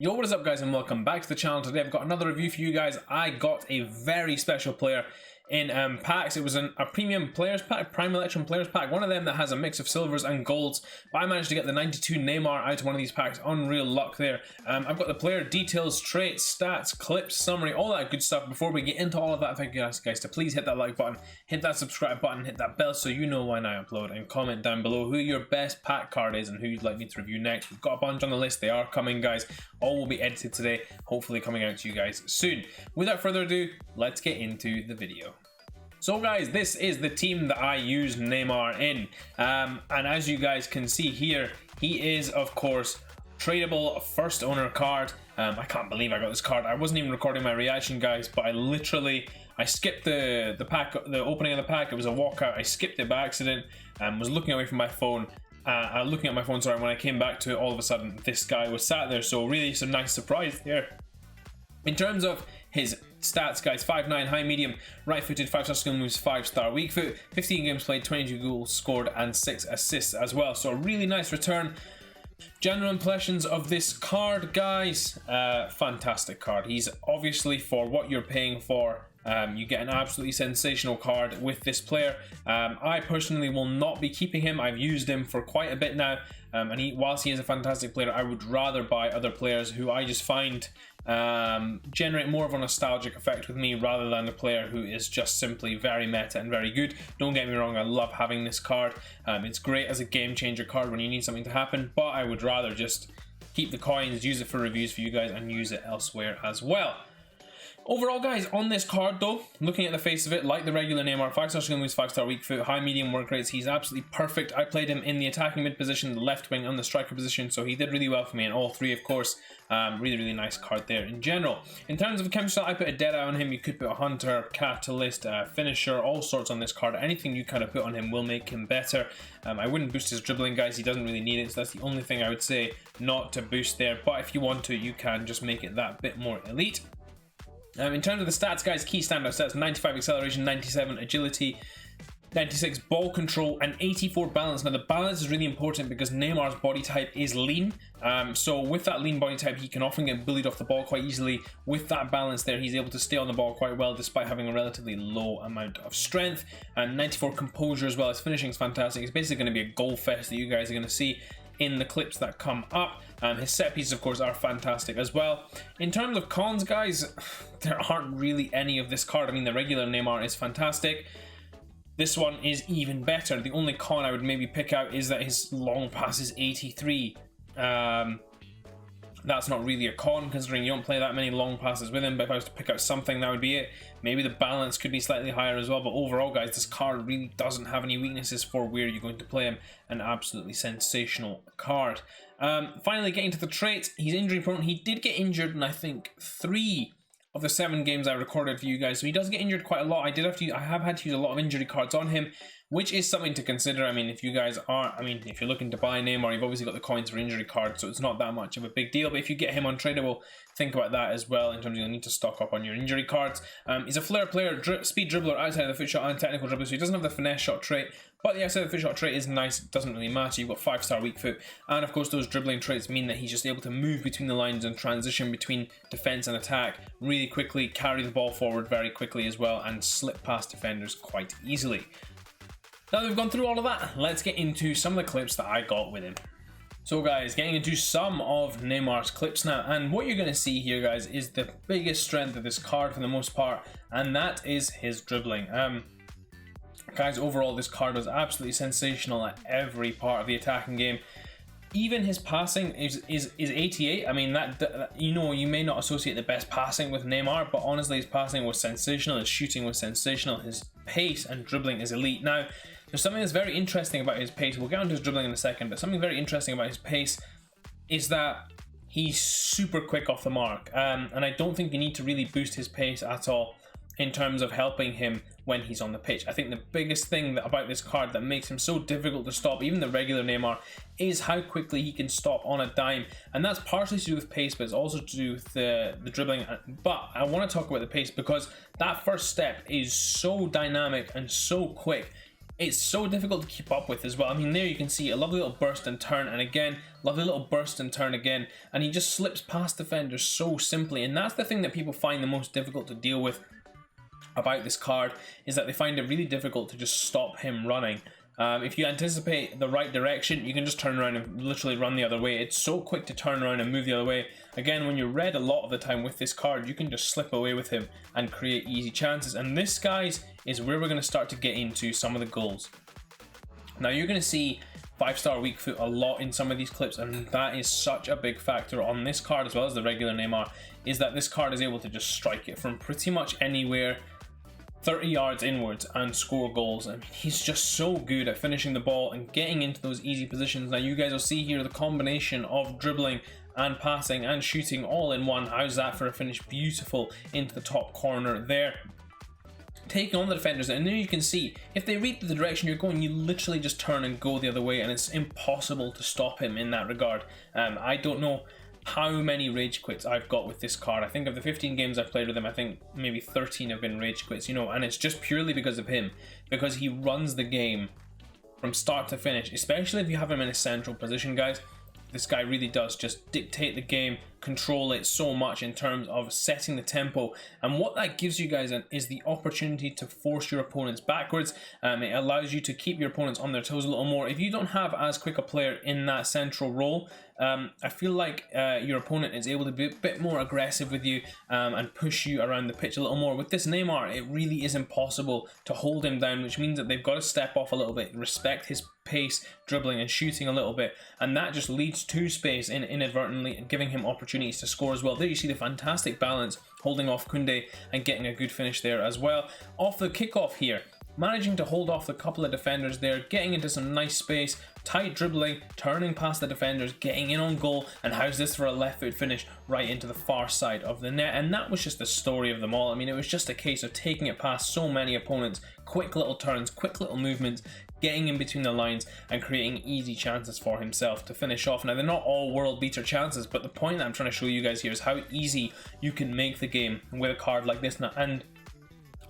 Yo, what is up guys, and welcome back to the channel. Today I've got another review for you guys. I got a very special player in packs. It was a premium players pack, prime electrum players pack, one of them that has a mix of silvers and golds, but I managed to get the 92 Neymar out of one of these packs. Unreal luck there. I've got the player details, traits, stats, clips, summary, all that good stuff. Before we get into all of that, thank you guys to please hit that like button, hit that subscribe button, hit that bell so you know when I upload, and comment down below who your best pack card is and who you'd like me to review next. We've got a bunch on the list, they are coming guys, all will be edited today, hopefully coming out to you guys soon. Without further ado, let's get into the video. So guys, this is the team that I used Neymar in, and as you guys can see here, he is of course tradable first owner card. I can't believe I got this card. I wasn't even recording my reaction guys, but I skipped the pack, the opening of the pack. It was a walkout. I skipped it by accident and was looking away from my phone. Looking at my phone, sorry, when I came back to it, all of a sudden this guy was sat there, so really some nice surprise there. In terms of his stats guys, 5'9", high medium, right footed, 5-star skill moves, 5-star weak foot, 15 games played, 22 goals scored and 6 assists as well, so a really nice return. General impressions of this card guys, fantastic card. He's obviously, for what you're paying for, you get an absolutely sensational card with this player. I personally will not be keeping him. I've used him for quite a bit now, and whilst he is a fantastic player, I would rather buy other players who I just find generate more of a nostalgic effect with me, rather than a player who is just simply very meta and very good. Don't get me wrong, I love having this card. It's great as a game changer card when you need something to happen, but I would rather just keep the coins, use it for reviews for you guys, and use it elsewhere as well. Overall guys, on this card though, looking at the face of it, like the regular Neymar, 5-star skill moves, 5-star weak foot, high medium work rates, he's absolutely perfect. I played him in the attacking mid position, the left wing and the striker position, so he did really well for me in all three of course. Really nice card there in general. In terms of chemistry, I put a Deadeye on him. You could put a Hunter, Catalyst, Finisher, all sorts on this card. Anything you kind of put on him will make him better. I wouldn't boost his dribbling guys, he doesn't really need it, so that's the only thing I would say not to boost there, but if you want to, you can just make it that bit more elite. In terms of the stats guys, key standout stats, 95 acceleration, 97 agility, 96 ball control, and 84 balance. Now the balance is really important because Neymar's body type is lean, so with that lean body type he can often get bullied off the ball quite easily. With that balance there, he's able to stay on the ball quite well despite having a relatively low amount of strength. And 94 composure as well. His finishing is fantastic. It's basically going to be a goal fest that you guys are going to see in the clips that come up. His set pieces of course are fantastic as well. In terms of cons guys, there aren't really any of this card. I mean, the regular Neymar is fantastic. This one is even better. The only con I would maybe pick out is that his long pass is 83. That's not really a con considering you don't play that many long passes with him, but if I was to pick out something, that would be it. Maybe the balance could be slightly higher as well, but overall guys, this card really doesn't have any weaknesses for where you're going to play him. An absolutely sensational card. Finally, getting to the traits, he's injury prone. He did get injured in I think 3 of the 7 games I recorded for you guys, so he does get injured quite a lot. I have had to use a lot of injury cards on him, which is something to consider. I mean, if you guys are, if you're looking to buy Neymar, you've obviously got the coins for injury cards, so it's not that much of a big deal. But if you get him untradeable, think about that as well in terms of you'll need to stock up on your injury cards. He's a flair player, speed dribbler outside of the foot shot and technical dribbler, so he doesn't have the finesse shot trait, but the outside of the foot shot trait is nice. It doesn't really matter. You've got 5-star weak foot, and of course those dribbling traits mean that he's just able to move between the lines and transition between defense and attack really quickly, carry the ball forward very quickly as well, and slip past defenders quite easily. Now that we've gone through all of that, let's get into some of the clips that I got with him. So guys, getting into some of Neymar's clips now, and what you're going to see here guys is the biggest strength of this card for the most part, and that is his dribbling. Guys, overall this card was absolutely sensational at every part of the attacking game. Even his passing is 88. I mean, that you know, you may not associate the best passing with Neymar, but honestly his passing was sensational, his shooting was sensational, his pace and dribbling is elite. Now there's something that's very interesting about his pace. We'll get onto his dribbling in a second, but something very interesting about his pace is that he's super quick off the mark, and I don't think you need to really boost his pace at all in terms of helping him when he's on the pitch. I think the biggest thing about this card that makes him so difficult to stop, even the regular Neymar, is how quickly he can stop on a dime, and that's partially to do with pace, but it's also to do with the dribbling. But I want to talk about the pace because that first step is so dynamic and so quick. it's so difficult to keep up with as well. I mean, there you can see a lovely little burst and turn, and again, lovely little burst and turn again, and he just slips past defenders so simply. And that's the thing that people find the most difficult to deal with about this card, is that they find it really difficult to just stop him running. If you anticipate the right direction, you can just turn around and literally run the other way. It's so quick to turn around and move the other way. Again, when you're red a lot of the time with this card, you can just slip away with him and create easy chances. And this, guys, is where we're going to start to get into some of the goals. Now, you're going to see 5-star weak foot a lot in some of these clips, and that is such a big factor on this card as well as the regular Neymar, is that this card is able to just strike it from pretty much anywhere 30 yards inwards and score goals. I mean, he's just so good at finishing the ball and getting into those easy positions. Now, you guys will see here the combination of dribbling and passing and shooting all in one. How's that for a finish? Beautiful into the top corner there, taking on the defenders. And there you can see, if they read the direction you're going, you literally just turn and go the other way, and it's impossible to stop him in that regard. I don't know how many rage quits I've got with this card. I think of the 15 games I've played with him, I think maybe 13 have been rage quits, you know, and it's just purely because of him, because he runs the game from start to finish, especially if you have him in a central position, guys. This guy really does just dictate the game, control it so much in terms of setting the tempo, and what that gives you guys is the opportunity to force your opponents backwards. It allows you to keep your opponents on their toes a little more. If you don't have as quick a player in that central role, I feel like your opponent is able to be a bit more aggressive with you and push you around the pitch a little more. With this Neymar, it really is impossible to hold him down, which means that they've got to step off a little bit, respect his pace, dribbling and shooting a little bit, and that just leads to space inadvertently and giving him opportunities to score as well. There you see the fantastic balance, holding off Koundé and getting a good finish there as well. Off the kickoff here, managing to hold off a couple of defenders there, getting into some nice space, tight dribbling, turning past the defenders, getting in on goal, and how's this for a left foot finish right into the far side of the net. And that was just the story of them all. I mean, it was just a case of taking it past so many opponents, quick little turns, quick little movements, getting in between the lines and creating easy chances for himself to finish off. Now, they're not all world beater chances, but the point that I'm trying to show you guys here is how easy you can make the game with a card like this. Now, and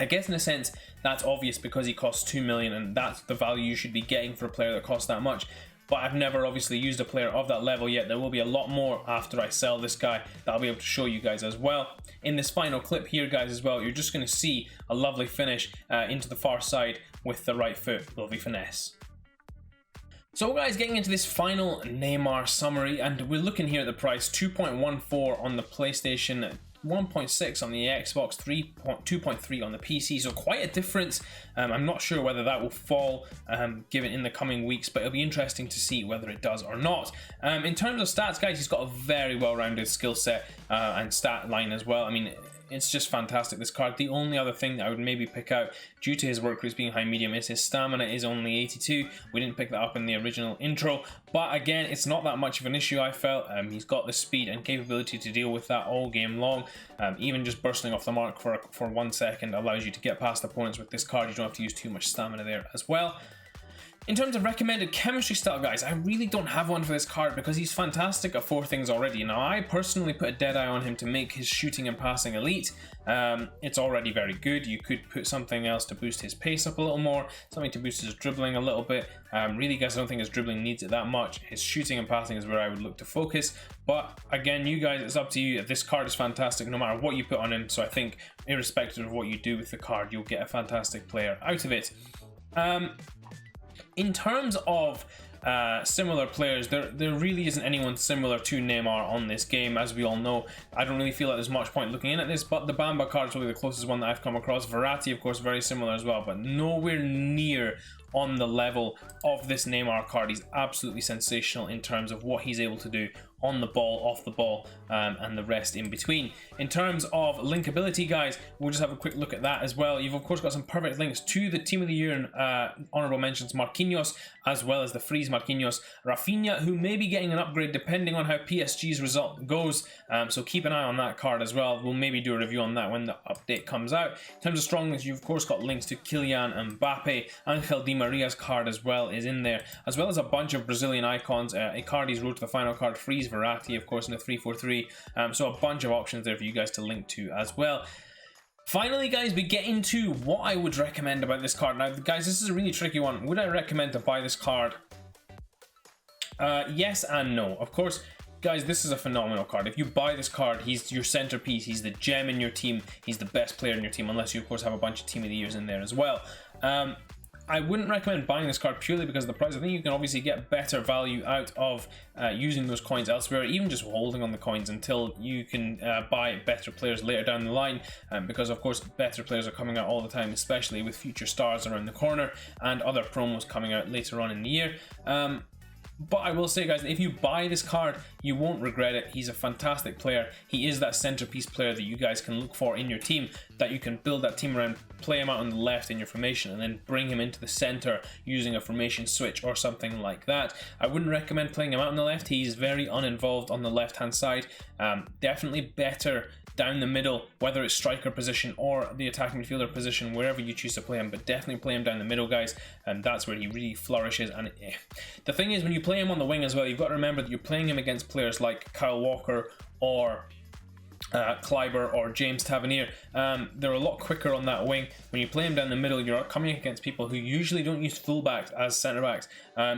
I guess in a sense that's obvious because he costs 2 million, and that's the value you should be getting for a player that costs that much. But I've never obviously used a player of that level yet. There will be a lot more after I sell this guy that I'll be able to show you guys as well. In this final clip here, guys, as well, you're just going to see a lovely finish into the far side with the right foot. Lovely finesse. So guys, getting into this final Neymar summary, and we're looking here at the price, 2.14 on the PlayStation, 1.6 on the Xbox, 2.3 on the PC, so quite a difference. I'm not sure whether that will fall given in the coming weeks, but it'll be interesting to see whether it does or not. In terms of stats, guys, he's got a very well-rounded skill set and stat line as well. I mean, it's just fantastic, this card. The only other thing that I would maybe pick out, due to his work rates being high medium, is his stamina is only 82. We didn't pick that up in the original intro, but again, it's not that much of an issue, I felt. He's got the speed and capability to deal with that all game long. Even just bursting off the mark for 1 second allows you to get past opponents with this card. You don't have to use too much stamina there as well. In terms of recommended chemistry style, guys, I really don't have one for this card because he's fantastic at 4 things already. Now, I personally put a dead eye on him to make his shooting and passing elite. It's already very good. You could put something else to boost his pace up a little more, something to boost his dribbling a little bit. Really, guys, I don't think his dribbling needs it that much. His shooting and passing is where I would look to focus. But again, you guys, it's up to you. This card is fantastic no matter what you put on him. So I think irrespective of what you do with the card, you'll get a fantastic player out of it. In terms of similar players, there really isn't anyone similar to Neymar on this game, as we all know. I don't really feel like there's much point looking in at this, but the Bamba card is really the closest one that I've come across. Verratti, of course, very similar as well, but nowhere near on the level of this Neymar card. He's absolutely sensational in terms of what he's able to do on the ball, off the ball, and the rest in between. In terms of linkability, guys, we'll just have a quick look at that as well. You've of course got some perfect links to the Team of the Year and honorable mentions Marquinhos, as well as the freeze Marquinhos, Rafinha, who may be getting an upgrade depending on how PSG's result goes, so keep an eye on that card as well. We'll maybe do a review on that when the update comes out. In terms of strong links, you've of course got links to Kylian Mbappe. Angel Di Maria's card as well is in there, as well as a bunch of Brazilian icons. Icardi's road to the final card, freeze Verratti, of course, in a 3-4-3. So a bunch of options there for you guys to link to as well. Finally, guys, we get into what I would recommend about this card. Now, guys, this is a really tricky one. Would I recommend to buy this card? Yes and no. Of course, guys, this is a phenomenal card. If you buy this card, he's your centerpiece. He's the gem in your team. He's the best player in your team, unless you, of course, have a bunch of Team of the Years in there as well. I wouldn't recommend buying this card purely because of the price. I think you can obviously get better value out of using those coins elsewhere, even just holding on the coins until you can buy better players later down the line, because of course better players are coming out all the time, especially with future stars around the corner and other promos coming out later on in the year. But I will say, guys, if you buy this card, you won't regret it. He's a fantastic player. He is that centerpiece player that you guys can look for in your team, that you can build that team around, play him out on the left in your formation, and then bring him into the center using a formation switch or something like that. I wouldn't recommend playing him out on the left. He's very uninvolved on the left-hand side. Definitely better down the middle, whether it's striker position or the attacking midfielder position, wherever you choose to play him, but definitely play him down the middle, guys, and that's where he really flourishes. And the thing is, when you play him on the wing as well, you've got to remember that you're playing him against players like Kyle Walker or Kleiber or James Tavernier. They're a lot quicker on that wing. When you play him down the middle, you're coming against people who usually don't use fullbacks as centre-backs,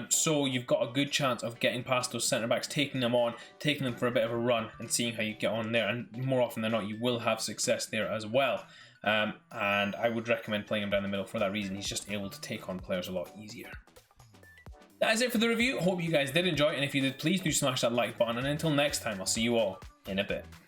so you've got a good chance of getting past those centre-backs, taking them on, taking them for a bit of a run and seeing how you get on there, and more often than not you will have success there as well. And I would recommend playing him down the middle for that reason. He's just able to take on players a lot easier. That is it for the review. Hope you guys did enjoy, and if you did, please do smash that like button, and until next time, I'll see you all in a bit.